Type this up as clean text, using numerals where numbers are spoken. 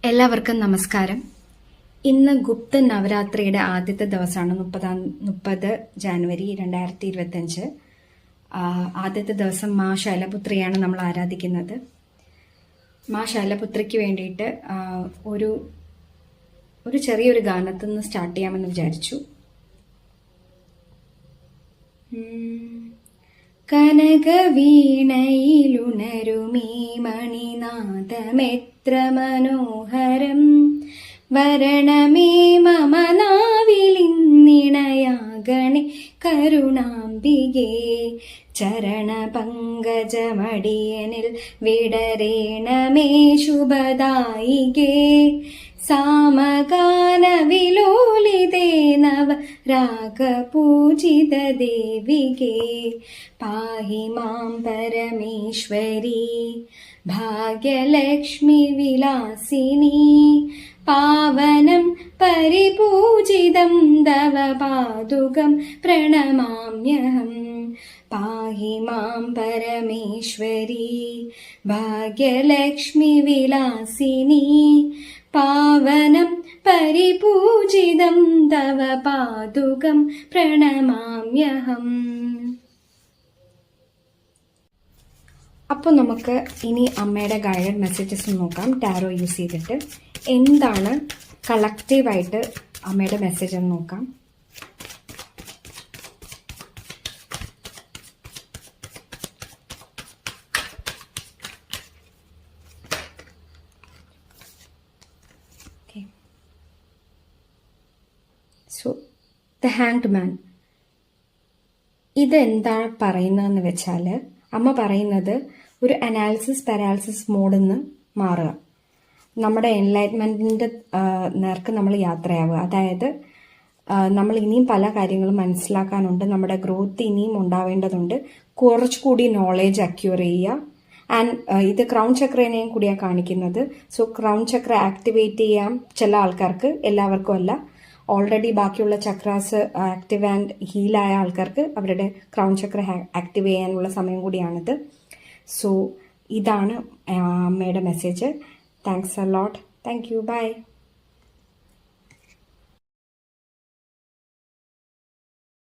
എല്ലാവർക്കും നമസ്കാരം. ഇന്ന് ഗുപ്ത നവരാത്രിയുടെ ആദ്യത്തെ ദിവസമാണ് 30 ജാനുവരി 2025. ആദ്യത്തെ ദിവസം മാ ശൈലപുത്രിയാണ് നമ്മൾ ആരാധിക്കുന്നത്. മാ ശൈലപുത്രിക്ക് വേണ്ടിയിട്ട് ഒരു ചെറിയൊരു ഗാനത്തിൽ നിന്ന് സ്റ്റാർട്ട് ചെയ്യാമെന്ന് വിചാരിച്ചു. കനകവീണയിലുണരുമീ മണിനാദമെത്ര മനോഹരം, വരണമേ മമ നാവിലിന്നിണയാകണേ കരുണാംബികേ. ചരണപങ്കജമടിയനിൽ വിടരേണമേ ശുഭദായികേ. സാമഗാനവിലോലിതേ നവ രാഗപൂജിത ദേവികേ. പാഹി മാം പരമേശ്വരി ഭാഗ്യലക്ഷ്മി വിലാസിനി. പാവനം പരിപൂജിതം തവ പാദുകം പ്രണമാമ്യഹം. പാഹി മാം പരമേശ്വരി ഭാഗ്യലക്ഷ്മി വിലാസിനി. പാവനം പരിപൂജിതം തവ പാദുകം പ്രണമാമ്യഹം. അപ്പോൾ നമുക്ക് ഇനി അമ്മയുടെ ഗൈഡഡ് മെസ്സേജസ് നോക്കാം. ടാരോ യൂസ് ചെയ്തിട്ട് എന്താണ് കളക്റ്റീവായിട്ട് അമ്മയുടെ മെസ്സേജ് എന്ന് നോക്കാം. സോ ദ ഹാങ്ഡ് മാൻ, ഇതെന്താണ് പറയുന്നതെന്ന് വെച്ചാൽ, അമ്മ പറയുന്നത് ഒരു അനാലിസിസ് പാരാലിസിസ് മോഡിൽ നിന്ന് മാറുക, നമ്മുടെ എൻലൈറ്റ്മെൻറ്റിൻ്റെ നേർക്ക് നമ്മൾ യാത്രയാവുക. അതായത് നമ്മൾ ഇനിയും പല കാര്യങ്ങളും മനസ്സിലാക്കാനുണ്ട്, നമ്മുടെ ഗ്രോത്ത് ഇനിയും ഉണ്ടാവേണ്ടതുണ്ട്, കുറച്ചുകൂടി നോളേജ് അക്യൂർ ചെയ്യുക. ആൻഡ് ഇത് ക്രൗൺ ചക്രേനെയും കൂടിയാണ് കാണിക്കുന്നത്. സോ ക്രൗൺ ചക്ര ആക്ടിവേറ്റ് ചെയ്യാം ചില ആൾക്കാർക്ക്, എല്ലാവർക്കും അല്ല. ഓൾറെഡി ബാക്കിയുള്ള ചക്രാസ് ആക്റ്റീവ് ആൻഡ് ഹീലായ ആൾക്കാർക്ക് അവരുടെ ക്രൗൺ ചക്ര ആക്റ്റീവ് ചെയ്യാനുള്ള സമയം കൂടിയാണിത്. സോ ഇതാണ് അമ്മയുടെ message. Thanks a lot. Thank you. By.